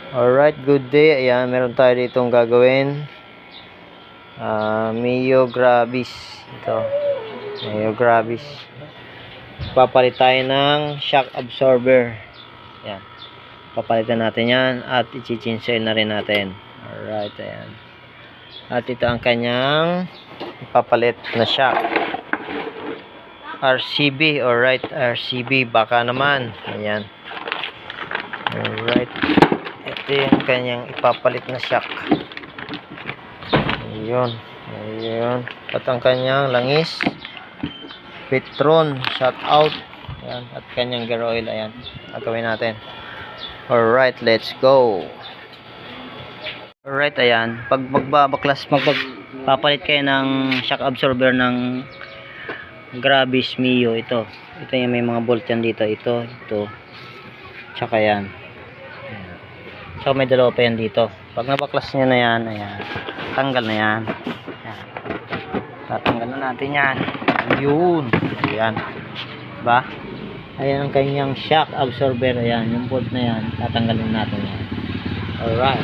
Alright, good day. Ayan, meron tayo ditong gagawin. Mio Gravis. Ito. Mio Gravis. Papalit tayo ng shock absorber. Ayan. Papalitan natin yan at i-change oil na rin natin. Alright, ayan. At ito ang kanyang ipapalit na shock. RCB. Alright, RCB. Baka naman. Ayan. Alright. Ito yung kanyang ipapalit na shock. Ayun. Ayun. At ang kanyang langis. Petron. Shut out. Ayan. At kanyang gear oil. Ayan. Gagawin natin. Alright. Let's go. Alright. Ayan. Pag magbabaklas, magpapalit kayo ng shock absorber ng Gravis Mio. Ito. Ito yung may mga bolt yan dito. Ito. Tsaka yan. So may dalawa pa yan dito. Pag nabaklas nyo na yan, ayan, tanggal na yan. Ayan. Tatanggal na natin yan. Ayun. Ayan. Diba? Ayan ang kanyang shock absorber. Ayan. Yung bolt na yan. Tatanggalin natin yan. Alright.